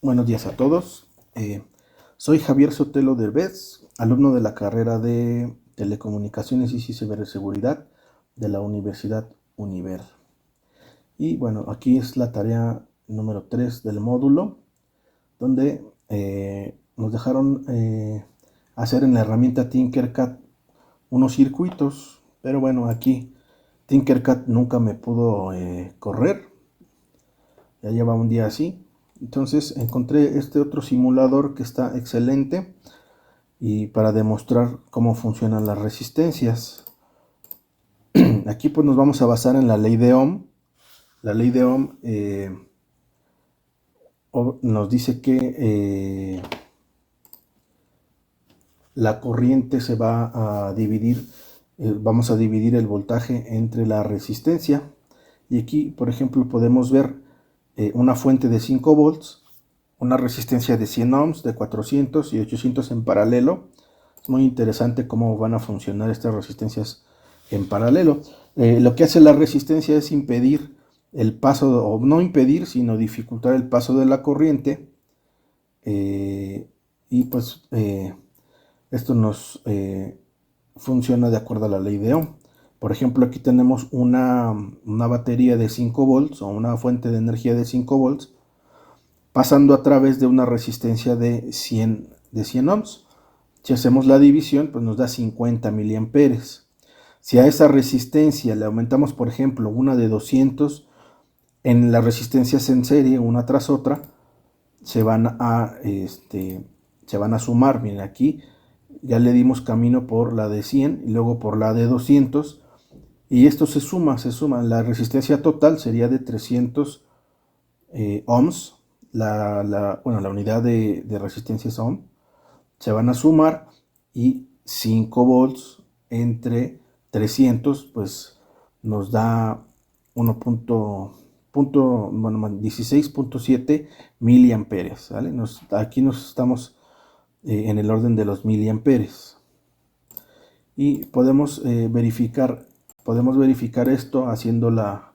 Buenos días a todos. Soy Javier Sotelo Derbez, alumno de la carrera de Telecomunicaciones y Ciberseguridad de la Universidad Univer. Y bueno, aquí es la tarea número 3 del módulo, donde nos dejaron hacer en la herramienta Tinkercad unos circuitos, pero bueno, aquí Tinkercad nunca me pudo correr, ya lleva un día así. Entonces encontré este otro simulador que está excelente y para demostrar cómo funcionan las resistencias. Aquí pues nos vamos a basar en la ley de Ohm. La ley de Ohm nos dice que la corriente se va a dividir, vamos a dividir el voltaje entre la resistencia. Y aquí, por ejemplo, podemos ver una fuente de 5 volts, una resistencia de 100 ohms, de 400 y 800 en paralelo. Es muy interesante cómo van a funcionar estas resistencias en paralelo. Lo que hace la resistencia es impedir el paso, o no impedir, sino dificultar el paso de la corriente. Y pues esto nos funciona de acuerdo a la ley de Ohm. Por ejemplo, aquí tenemos una batería de 5 volts o una fuente de energía de 5 volts pasando a través de una resistencia de 100 ohms. Si hacemos la división, pues nos da 50 miliamperes. Si a esa resistencia le aumentamos, por ejemplo, una de 200, en las resistencias en serie, una tras otra, se van a sumar. Miren, aquí ya le dimos camino por la de 100 y luego por la de 200. Y esto se suma. La resistencia total sería de 300 ohms. La unidad de resistencia es ohm. Se van a sumar y 5 volts entre 300 pues nos da 16.7 miliamperes, ¿vale? Aquí nos estamos en el orden de los miliamperes. Y podemos verificar esto haciendo la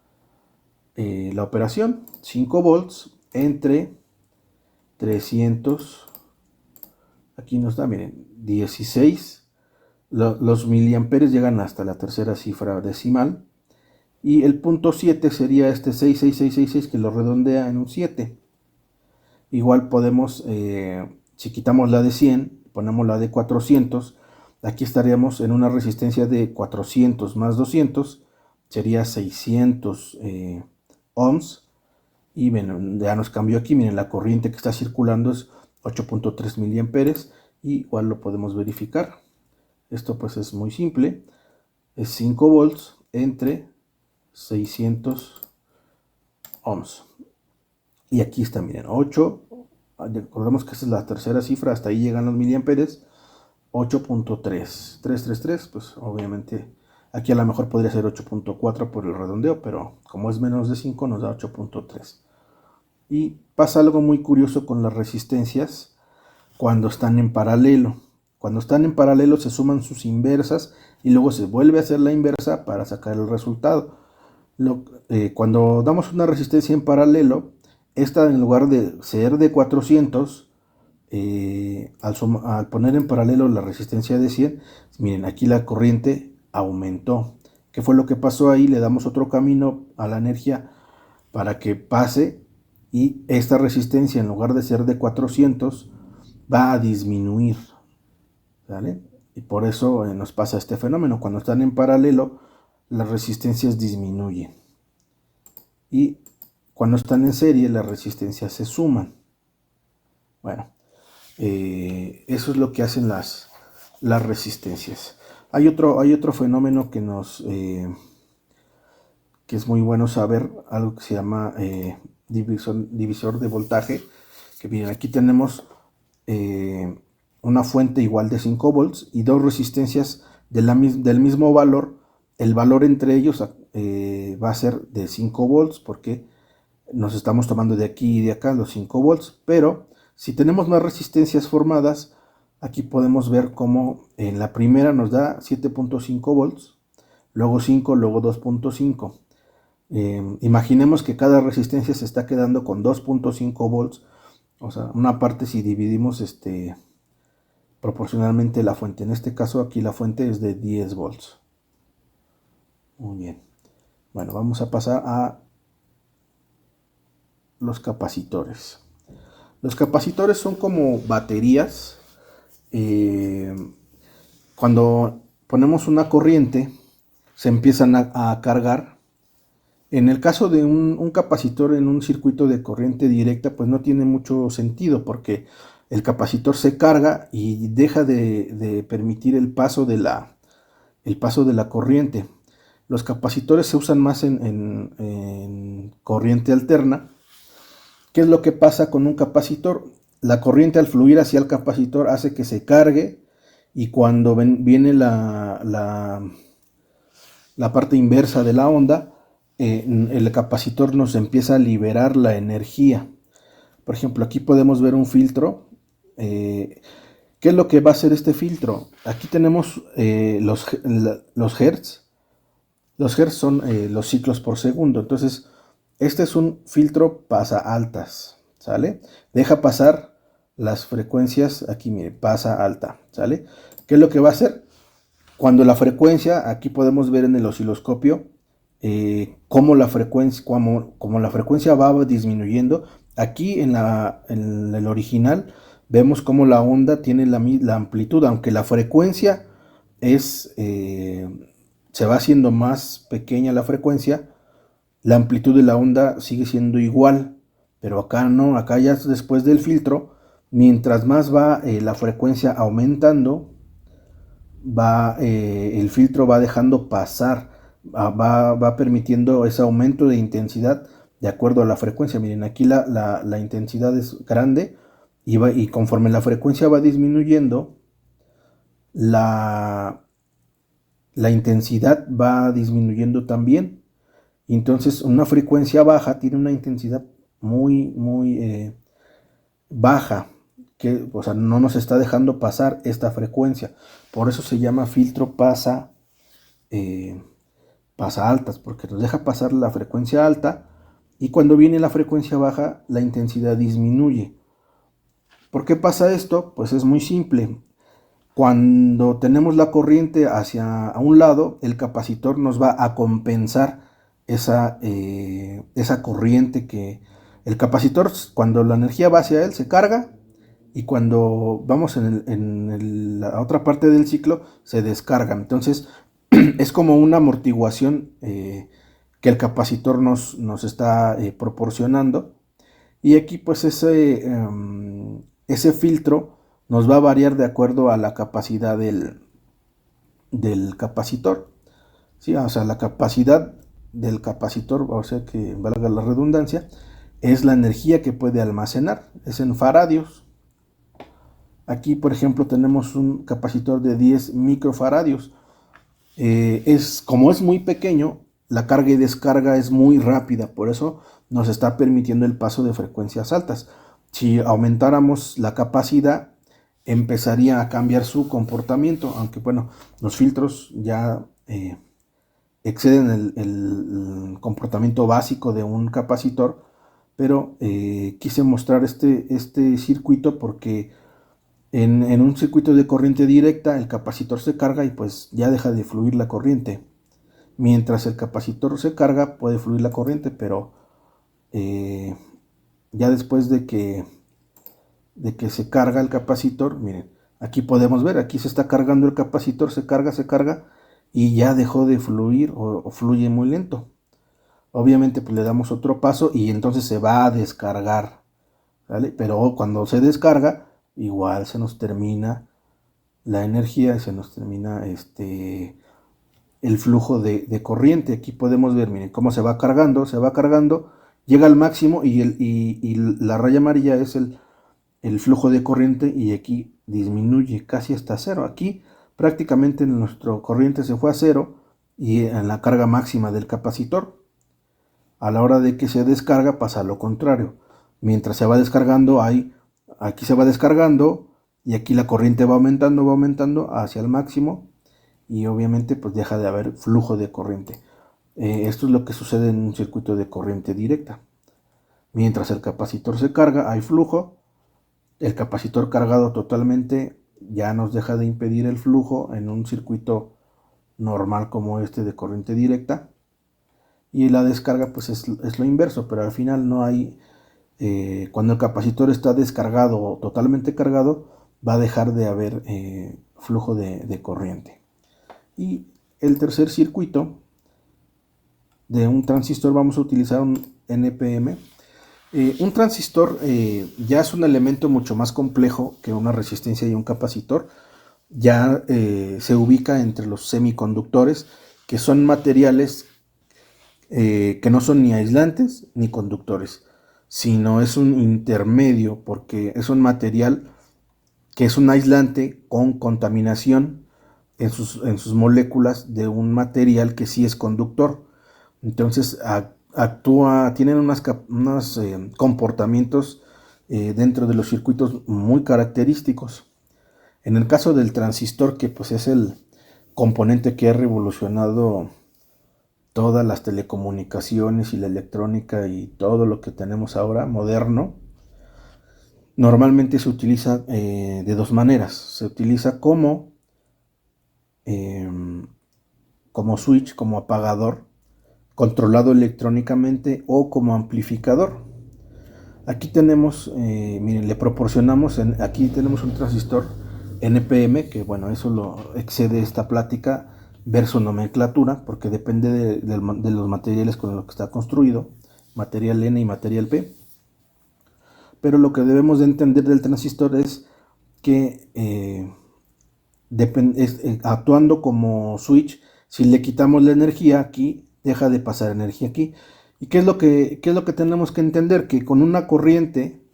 operación. 5 volts entre 300, aquí nos da, miren, 16. Los miliamperes llegan hasta la tercera cifra decimal. Y el punto 7 sería este 66666 que lo redondea en un 7. Igual podemos, si quitamos la de 100, ponemos la de 400, aquí estaríamos en una resistencia de 400 más 200, sería 600 ohms. Y bueno, ya nos cambió aquí, miren, la corriente que está circulando es 8.3 miliamperes, y igual lo podemos verificar. Esto pues es muy simple, es 5 volts entre 600 ohms. Y aquí está, miren, 8, recordemos que esta es la tercera cifra, hasta ahí llegan los miliamperes, 8.3, 333, pues obviamente aquí a lo mejor podría ser 8.4 por el redondeo, pero como es menos de 5 nos da 8.3. Y pasa algo muy curioso con las resistencias cuando están en paralelo. Cuando están en paralelo se suman sus inversas y luego se vuelve a hacer la inversa para sacar el resultado. Cuando damos una resistencia en paralelo, esta en lugar de ser de 400, al poner en paralelo la resistencia de 100, miren, aquí la corriente aumentó. ¿Qué fue lo que pasó ahí? Le damos otro camino a la energía para que pase, y esta resistencia en lugar de ser de 400 va a disminuir, ¿vale? Y por eso nos pasa este fenómeno. Cuando están en paralelo, las resistencias disminuyen, y cuando están en serie, las resistencias se suman. Bueno, eso es lo que hacen las resistencias. Hay otro fenómeno que es muy bueno saber, algo que se llama divisor de voltaje. Que miren, aquí tenemos una fuente igual de 5 volts y dos resistencias del mismo valor. El valor entre ellos va a ser de 5 volts porque nos estamos tomando de aquí y de acá los 5 volts. Pero si tenemos más resistencias formadas, aquí podemos ver cómo en la primera nos da 7.5 volts, luego 5, luego 2.5. Imaginemos que cada resistencia se está quedando con 2.5 volts O sea, una parte si dividimos proporcionalmente la fuente. En este caso aquí la fuente es de 10 volts. Muy bien. Bueno, vamos a pasar a los capacitores. Los capacitores son como baterías. Cuando ponemos una corriente, se empiezan a cargar. En el caso de un capacitor en un circuito de corriente directa, pues no tiene mucho sentido porque el capacitor se carga y deja de permitir el paso de la corriente. Los capacitores se usan más en corriente alterna. ¿Qué es lo que pasa con un capacitor? La corriente al fluir hacia el capacitor hace que se cargue y cuando viene la parte inversa de la onda, el capacitor nos empieza a liberar la energía. Por ejemplo, aquí podemos ver un filtro. ¿Qué es lo que va a hacer este filtro? Aquí tenemos los hertz. Los hertz son los ciclos por segundo. Entonces, este es un filtro pasa altas, ¿sale? Deja pasar las frecuencias, aquí mire, pasa alta, ¿sale? ¿Qué es lo que va a hacer? Cuando la frecuencia, aquí podemos ver en el osciloscopio, cómo la frecuencia va disminuyendo. Aquí en el original vemos cómo la onda tiene la amplitud, aunque la frecuencia se va haciendo más pequeña la frecuencia, la amplitud de la onda sigue siendo igual, pero acá no, acá ya después del filtro, mientras más va la frecuencia aumentando, el filtro va dejando pasar, va permitiendo ese aumento de intensidad de acuerdo a la frecuencia. Miren, aquí la intensidad es grande y conforme la frecuencia va disminuyendo, la intensidad va disminuyendo también. Entonces, una frecuencia baja tiene una intensidad muy, muy baja, que, o sea, no nos está dejando pasar esta frecuencia. Por eso se llama filtro pasa altas, porque nos deja pasar la frecuencia alta y cuando viene la frecuencia baja, la intensidad disminuye. ¿Por qué pasa esto? Pues es muy simple. Cuando tenemos la corriente hacia un lado, el capacitor nos va a compensar esa corriente que el capacitor, cuando la energía va hacia él, se carga y cuando vamos en la otra parte del ciclo, se descarga. Entonces, es como una amortiguación que el capacitor nos está proporcionando. Y aquí, pues, ese filtro nos va a variar de acuerdo a la capacidad del capacitor. ¿Sí? O sea, la capacidad del capacitor, o sea que valga la redundancia, es la energía que puede almacenar, es en faradios. Aquí, por ejemplo, tenemos un capacitor de 10 microfaradios. Como es muy pequeño, la carga y descarga es muy rápida, por eso nos está permitiendo el paso de frecuencias altas. Si aumentáramos la capacidad, empezaría a cambiar su comportamiento, aunque bueno, los filtros ya exceden el comportamiento básico de un capacitor, pero quise mostrar este circuito porque en un circuito de corriente directa el capacitor se carga y pues ya deja de fluir la corriente. Mientras el capacitor se carga puede fluir la corriente, pero ya después de que se carga el capacitor, miren, aquí podemos ver, aquí se está cargando el capacitor, se carga y ya dejó de fluir o fluye muy lento. Obviamente pues le damos otro paso y entonces se va a descargar, ¿vale? Pero cuando se descarga, igual se nos termina la energía y se nos termina el flujo de corriente. Aquí podemos ver, miren, cómo se va cargando, llega al máximo y la raya amarilla es el flujo de corriente y aquí disminuye casi hasta cero. Aquí prácticamente nuestro corriente se fue a cero y en la carga máxima del capacitor. A la hora de que se descarga pasa lo contrario. Mientras se va descargando, aquí se va descargando y aquí la corriente va aumentando hacia el máximo y obviamente pues deja de haber flujo de corriente. Esto es lo que sucede en un circuito de corriente directa. Mientras el capacitor se carga, hay flujo El capacitor cargado totalmente ya nos deja de impedir el flujo en un circuito normal como este de corriente directa, y la descarga pues es lo inverso, pero al final no hay, cuando el capacitor está descargado o totalmente cargado, va a dejar de haber flujo de corriente. Y el tercer circuito de un transistor, vamos a utilizar un NPM. Un transistor ya es un elemento mucho más complejo que una resistencia y un capacitor. Ya se ubica entre los semiconductores, que son materiales que no son ni aislantes ni conductores, sino es un intermedio, porque es un material que es un aislante con contaminación en sus moléculas de un material que sí es conductor. Entonces tienen unos comportamientos dentro de los circuitos muy característicos. En el caso del transistor, que pues es el componente que ha revolucionado todas las telecomunicaciones y la electrónica y todo lo que tenemos ahora moderno, normalmente se utiliza de dos maneras. Se utiliza eh, como switch, como apagador, controlado electrónicamente, o como amplificador. Aquí tenemos, miren, le proporcionamos, aquí tenemos un transistor NPM, que bueno, eso lo excede esta plática, ver su nomenclatura, porque depende de los materiales con los que está construido, material N y material P. Pero lo que debemos de entender del transistor es que actuando como switch, si le quitamos la energía aquí, deja de pasar energía aquí. ¿Y qué es lo que tenemos que entender? Que con una corriente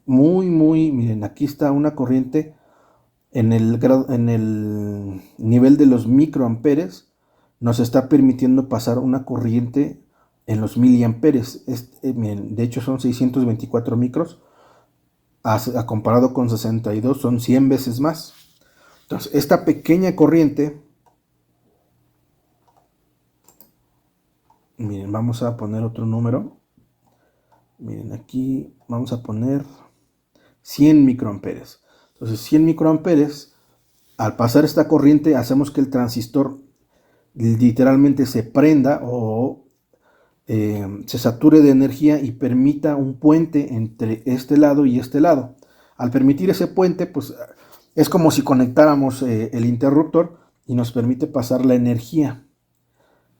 miren, aquí está una corriente en el nivel de los microamperes, nos está permitiendo pasar una corriente en los miliamperes. Miren, de hecho son 624 micros, comparado con 62 son 100 veces más. Entonces, esta pequeña corriente, miren, vamos a poner otro número. Miren, aquí vamos a poner 100 microamperes. Entonces, 100 microamperes, al pasar esta corriente, hacemos que el transistor literalmente se prenda o se sature de energía y permita un puente entre este lado y este lado. Al permitir ese puente, pues es como si conectáramos el interruptor y nos permite pasar la energía,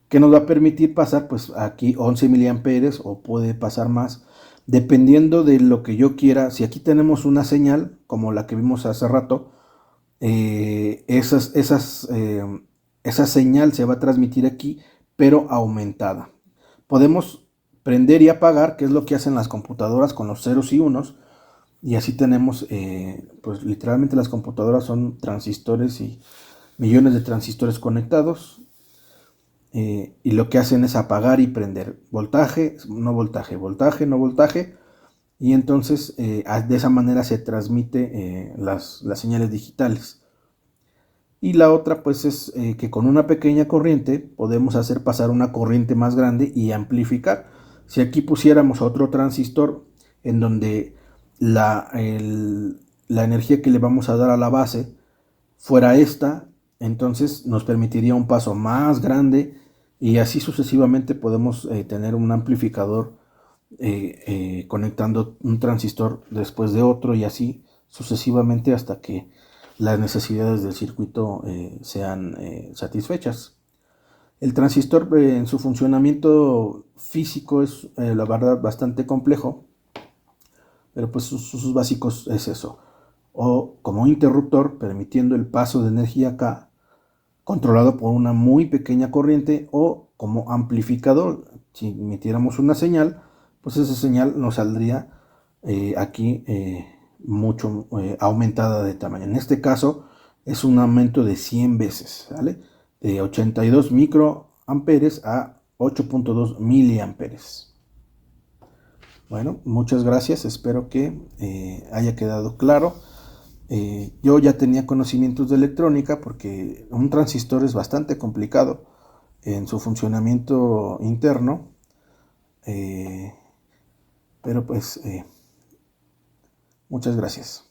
que nos va a permitir pasar pues aquí 11 miliamperes, o puede pasar más, dependiendo de lo que yo quiera. Si aquí tenemos una señal como la que vimos hace rato, esa señal se va a transmitir aquí, pero aumentada. Podemos prender y apagar, que es lo que hacen las computadoras con los ceros y unos, y así tenemos, pues literalmente las computadoras son transistores y millones de transistores conectados, y lo que hacen es apagar y prender, voltaje, no voltaje, voltaje, no voltaje, y entonces de esa manera se transmite las señales digitales. Y la otra pues es que con una pequeña corriente podemos hacer pasar una corriente más grande y amplificar. Si aquí pusiéramos otro transistor en donde la energía que le vamos a dar a la base fuera esta, entonces nos permitiría un paso más grande, y así sucesivamente podemos tener un amplificador conectando un transistor después de otro, y así sucesivamente hasta que las necesidades del circuito sean satisfechas. El transistor en su funcionamiento físico es la verdad bastante complejo, pero pues sus usos básicos es eso: o como interruptor, permitiendo el paso de energía acá, controlado por una muy pequeña corriente, o como amplificador. Si emitiéramos una señal, pues esa señal nos saldría aquí mucho aumentada de tamaño. En este caso es un aumento de 100 veces, ¿vale? De 82 microamperes a 8.2 miliamperes. Bueno, muchas gracias, espero que haya quedado claro. Yo ya tenía conocimientos de electrónica, porque un transistor es bastante complicado en su funcionamiento interno, pero pues Muchas gracias.